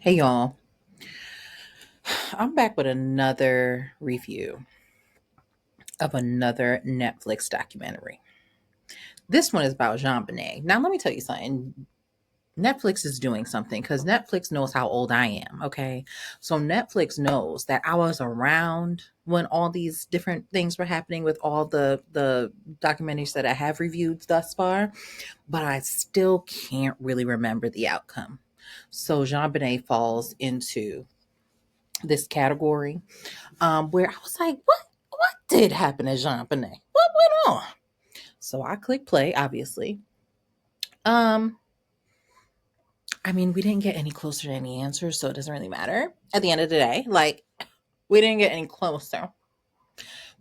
Hey y'all, I'm back with another review of another Netflix documentary. This one is about JonBenét. Now, let me tell you something. Netflix is doing something because Netflix knows how old I am, okay? So, Netflix knows that I was around when all these different things were happening with all the documentaries that I have reviewed thus far, but I still can't really remember the outcome. So, JonBenét falls into this category where I was like, what did happen to Jean Bonnet? What went on? So I clicked play, obviously. Um, I mean, we didn't get any closer to any answers, so it doesn't really matter at the end of the day. Like, we didn't get any closer,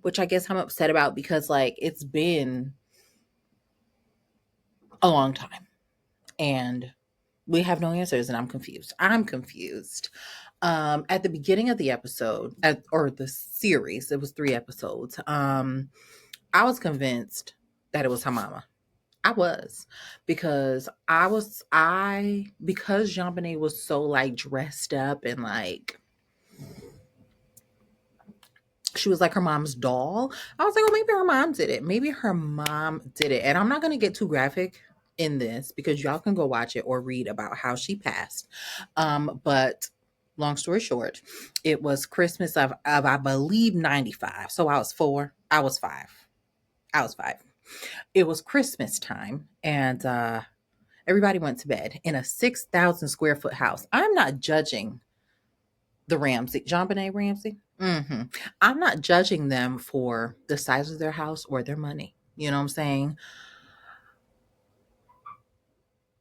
which I guess I'm upset about because like it's been a long time and we have no answers and I'm confused. I'm confused. At the beginning of the episode, or the series, it was 3 episodes. I was convinced that it was her mama. I was because Jean Bonnet was so like dressed up and like she was like her mom's doll. I was like, oh, maybe her mom did it. Maybe her mom did it. And I'm not gonna get too graphic in this because y'all can go watch it or read about how she passed. But long story short, it was Christmas of I believe 95. So I was 4. I was 5. I was 5. It was Christmas time and everybody went to bed in a 6,000 square foot house. I'm not judging the Ramsey, John Benet Ramsey. I'm not judging them for the size of their house or their money. You know what I'm saying?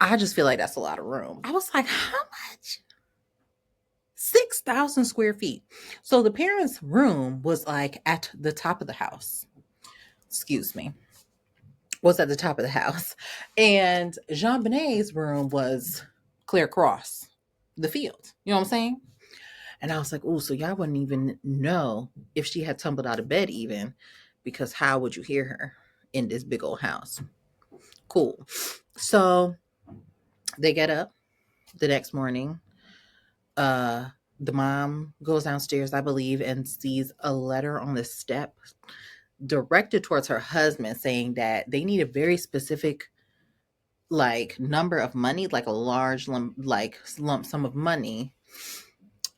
I just feel like that's a lot of room. I was like, how much? 6,000 square feet. So the parents' room was like at the top of the house. Excuse me. Was at the top of the house. And Jean Benet's room was clear across the field. You know what I'm saying? And I was like, oh, so y'all wouldn't even know if she had tumbled out of bed, even because how would you hear her in this big old house? Cool. So they get up the next morning. Uh, the mom goes downstairs, I believe, and sees a letter on the step directed towards her husband saying that they need a very specific like number of money, like a large lump sum of money.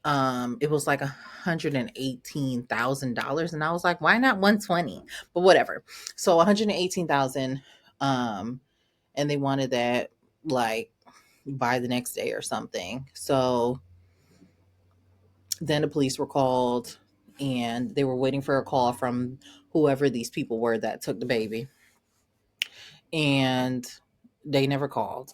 It was like $118,000, and I was like, why not 120? But whatever. So 118,000, and they wanted that like by the next day or something. So then the police were called and they were waiting for a call from whoever these people were that took the baby, and they never called.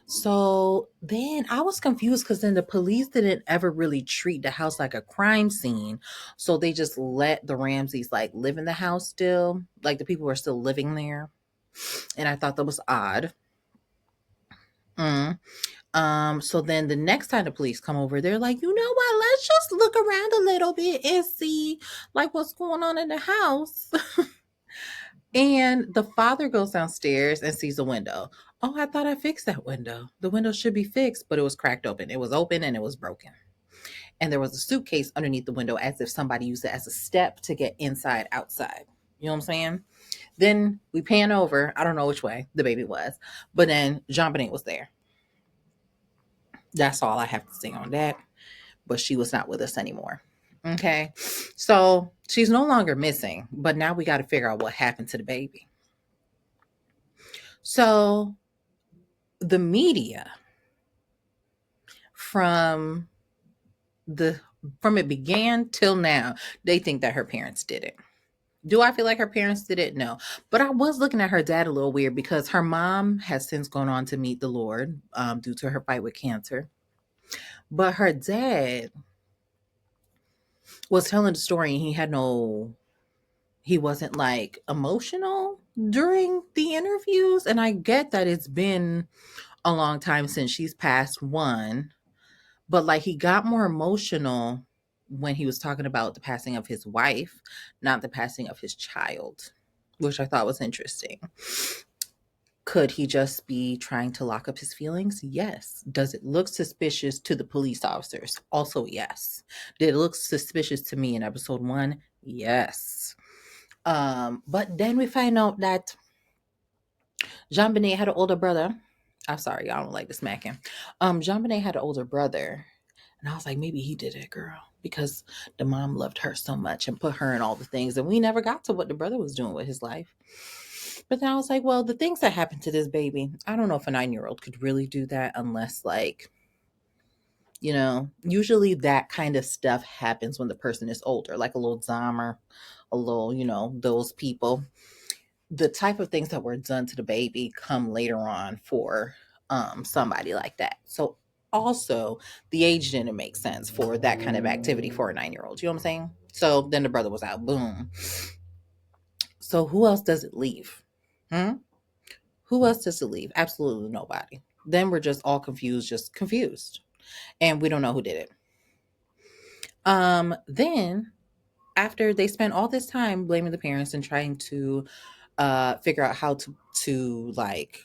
So then I was confused because then the police didn't ever really treat the house like a crime scene. So they just let the Ramseys like live in the house still. Like the people were still living there. And I thought that was odd. Mm. So then the next time the police come over, they're like, you know what? Let's just look around a little bit and see like what's going on in the house. And the father goes downstairs and sees a window. Oh, I thought I fixed that window. The window should be fixed, but it was cracked open. It was open and it was broken. And there was a suitcase underneath the window as if somebody used it as a step to get inside, outside. You know what I'm saying? Then we pan over. I don't know which way the baby was, but then Jean Bonnet was there. That's all I have to say on that. But she was not with us anymore. Okay. So she's no longer missing, but now we got to figure out what happened to the baby. So the media from the from it began till now, they think that her parents did it. Do I feel like her parents did it? No. But I was looking at her dad a little weird because her mom has since gone on to meet the Lord due to her fight with cancer. But her dad was telling the story and he wasn't like emotional during the interviews. And I get that it's been a long time since she's passed one. But like he got more emotional when he was talking about the passing of his wife, not the passing of his child, which I thought was interesting. Could he just be trying to lock up his feelings? Yes. Does it look suspicious to the police officers? Also, yes. Did it look suspicious to me in episode 1? Yes. But then we find out that JonBenét had an older brother. I'm sorry, I don't like to smack him. JonBenét had an older brother. And I was like, maybe he did it, girl, because the mom loved her so much and put her in all the things. And we never got to what the brother was doing with his life. But then I was like, well, the things that happened to this baby, I don't know if a 9-year-old could really do that unless, like, usually that kind of stuff happens when the person is older, like a little Dahmer, a little, those people. The type of things that were done to the baby come later on for somebody like that. So also the age didn't make sense for that kind of activity for a 9-year-old. You know what I'm saying? So then the brother was out. Boom. So who else does it leave? Hmm? Who else does it leave? Absolutely nobody. Then we're just all confused, just confused. And we don't know who did it. Then after they spent all this time blaming the parents and trying to figure out how to like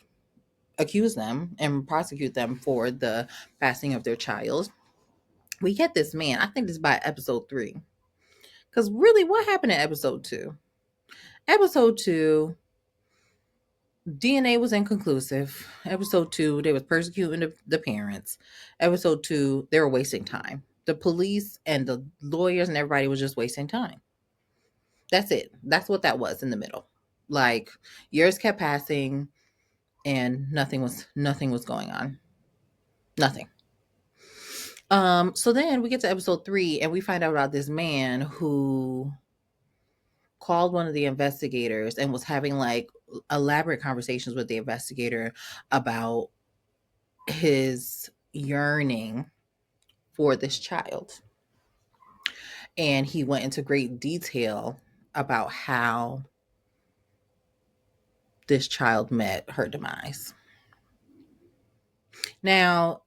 accuse them and prosecute them for the passing of their child, we get this man. I think this is by episode 3. Because really, what happened in episode 2? Episode 2, DNA was inconclusive. Episode 2, they was persecuting the parents. Episode 2, they were wasting time. The police and the lawyers and everybody was just wasting time. That's it. That's what that was in the middle. Like, years kept passing and nothing was going on. Nothing. So then we get to episode 3 and we find out about this man who called one of the investigators and was having like elaborate conversations with the investigator about his yearning for this child. And he went into great detail about how this child met her demise. Now,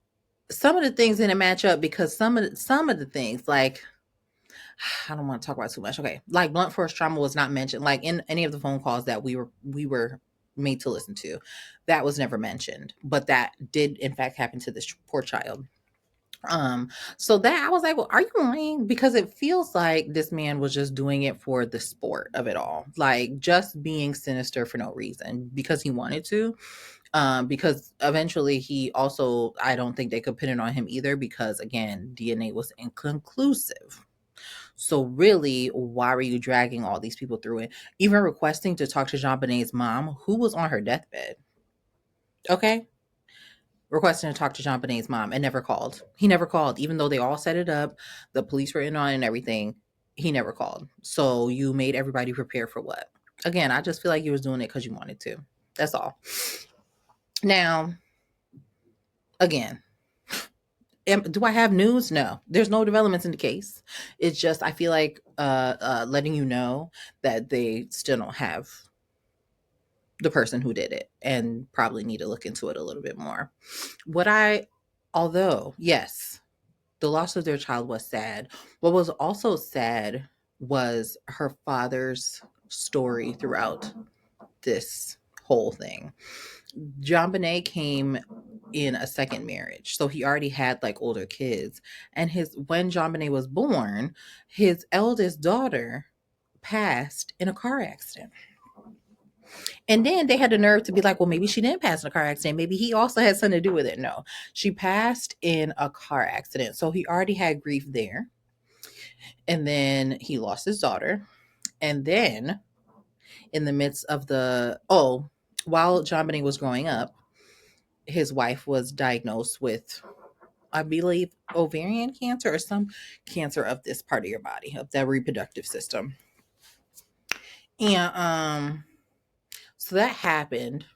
some of the things didn't match up because some of the things, like, I don't want to talk about too much. Okay, like blunt force trauma was not mentioned, like in any of the phone calls that we were made to listen to. That was never mentioned, but that did in fact happen to this poor child. So that I was like, well, are you lying? Because it feels like this man was just doing it for the sport of it all, like just being sinister for no reason because he wanted to. Because eventually he also, I don't think they could pin it on him either because again, DNA was inconclusive. So really, why were you dragging all these people through it? Even requesting to talk to JonBenét's mom, who was on her deathbed. Okay? Requesting to talk to JonBenét's mom and never called. He never called, even though they all set it up. The police were in on it and everything. He never called. So you made everybody prepare for what? Again, I just feel like you was doing it because you wanted to. That's all. Now, again, do I have news? No, there's no developments in the case. It's just I feel like letting you know that they still don't have the person who did it and probably need to look into it a little bit more. Although yes, the loss of their child was sad. What was also sad was her father's story throughout this whole thing. JonBenét came in a second marriage. So he already had like older kids. And when JonBenét was born, his eldest daughter passed in a car accident. And then they had the nerve to be like, well, maybe she didn't pass in a car accident. Maybe he also had something to do with it. No, she passed in a car accident. So he already had grief there. And then he lost his daughter. And then in the midst of while JonBenét was growing up, his wife was diagnosed with, I believe, ovarian cancer or some cancer of this part of your body, of the reproductive system. And so that happened.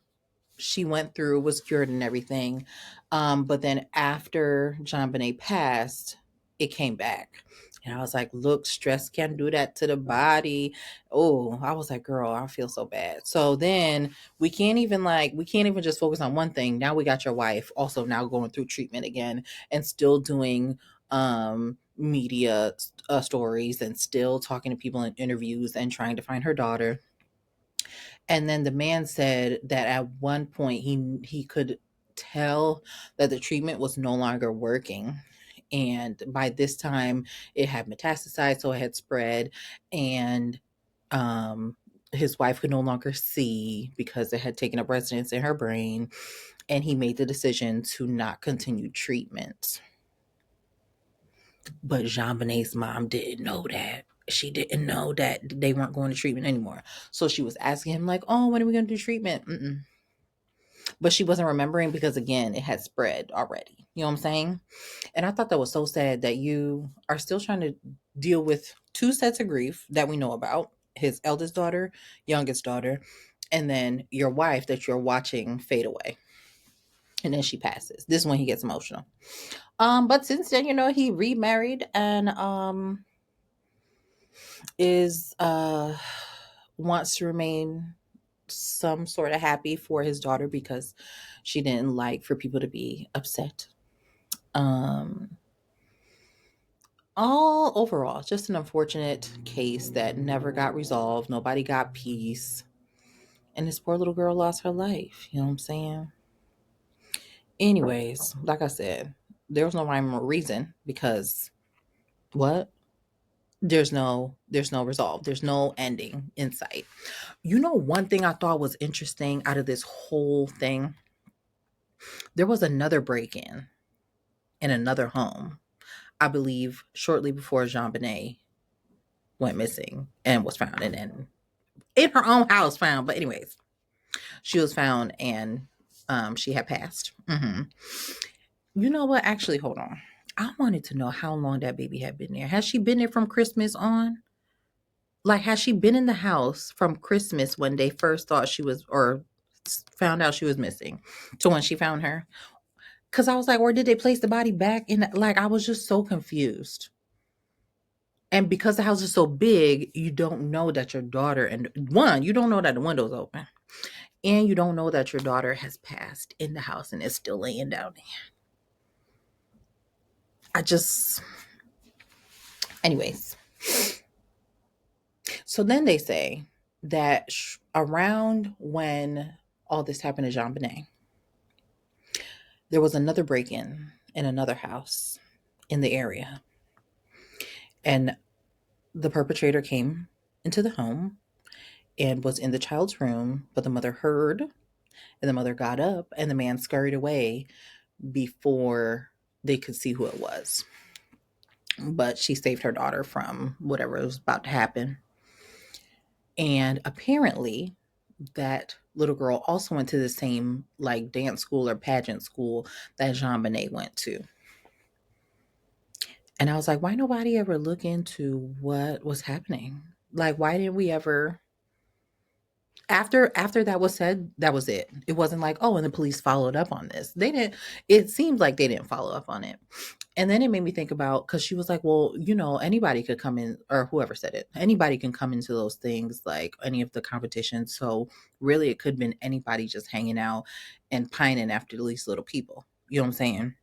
She went through, was cured and everything. But then after JonBenét passed, it came back. And I was like, look, stress can do that to the body. Oh, I was like, girl, I feel so bad. So then we can't even just focus on one thing. Now we got your wife also now going through treatment again and still doing media stories and still talking to people in interviews and trying to find her daughter. And then the man said that at one point he could tell that the treatment was no longer working. And by this time it had metastasized, so it had spread, and um his wife could no longer see because it had taken up residence in her brain, and he made the decision to not continue treatment. But JonBenét's mom didn't know that. She didn't know that they weren't going to treatment anymore. So she was asking him, like, oh, when are we going to do treatment? Mm-mm. But she wasn't remembering because, again, it had spread already. You know what I'm saying? And I thought that was so sad that you are still trying to deal with two sets of grief that we know about: his eldest daughter, youngest daughter, and then your wife that you're watching fade away. And then she passes. This is when he gets emotional. But since then, he remarried and is wants to remain some sort of happy for his daughter because she didn't like for people to be upset. Um all overall, just an unfortunate case that never got resolved. Nobody got peace. And this poor little girl lost her life. You know what I'm saying? Anyways, like I said, there was no rhyme or reason because what? There's no resolve. There's no ending in sight. One thing I thought was interesting out of this whole thing, there was another break-in in another home, I believe, shortly before JonBenét went missing and was found, and then in her own house found. But anyways, she was found, and she had passed. You know what? Actually, hold on. I wanted to know how long that baby had been there. Has she been there from Christmas on? Like, has she been in the house from Christmas when they first thought she was, or found out she was missing, to when she found her? Because I was like, or did they place the body back in? Like, I was just so confused. And because the house is so big, you don't know that your daughter, and one, you don't know that the window's open. And you don't know that your daughter has passed in the house and is still laying down there. I just, anyways. So then they say that around when all this happened to JonBenét, there was another break in another house in the area. And the perpetrator came into the home and was in the child's room, but the mother heard, and the mother got up, and the man scurried away before they could see who it was. But she saved her daughter from whatever was about to happen. And apparently, that little girl also went to the same like dance school or pageant school that JonBenét went to. And I was like, why nobody ever look into what was happening? Like, why didn't we ever, after that was said, that was it. It wasn't like, oh, and the police followed up on this. They didn't. It seemed like they didn't follow up on it. And then it made me think about, because she was like, well, anybody could come in, or whoever said it, anybody can come into those things, like any of the competitions. So really, it could have been anybody just hanging out and pining after these little people. You know what I'm saying?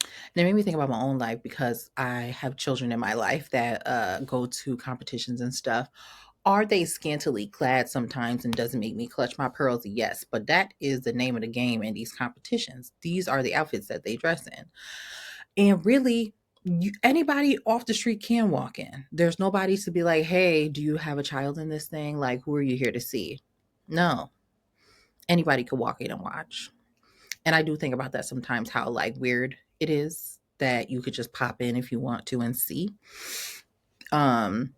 And it made me think about my own life, because I have children in my life that go to competitions and stuff. Are they scantily clad sometimes, and doesn't make me clutch my pearls? Yes, but that is the name of the game in these competitions. These are the outfits that they dress in. And really, anybody off the street can walk in. There's nobody to be like, hey, do you have a child in this thing? Like, who are you here to see? No. Anybody could walk in and watch. And I do think about that sometimes, how like weird it is that you could just pop in if you want to and see. Um,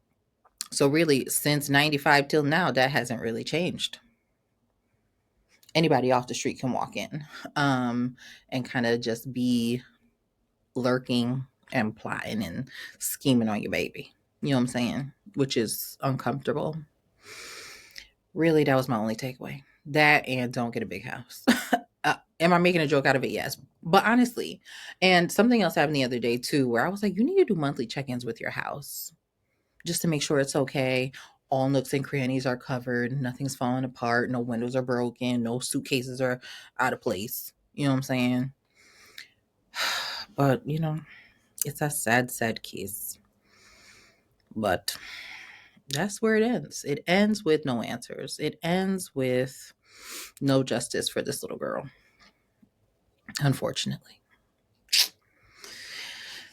so really, since 95 till now, that hasn't really changed. Anybody off the street can walk in, and kind of just be lurking and plotting and scheming on your baby. You know what I'm saying? Which is uncomfortable. Really, that was my only takeaway. That, and don't get a big house. Am I making a joke out of it? Yes. But honestly, and something else happened the other day too, where I was like, you need to do monthly check ins with your house just to make sure it's okay. All nooks and crannies are covered. Nothing's falling apart. No windows are broken. No suitcases are out of place. You know what I'm saying? But, it's a sad, sad case. But That's where it ends. It ends with no answers. It ends with no justice for this little girl, unfortunately.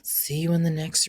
See you in the next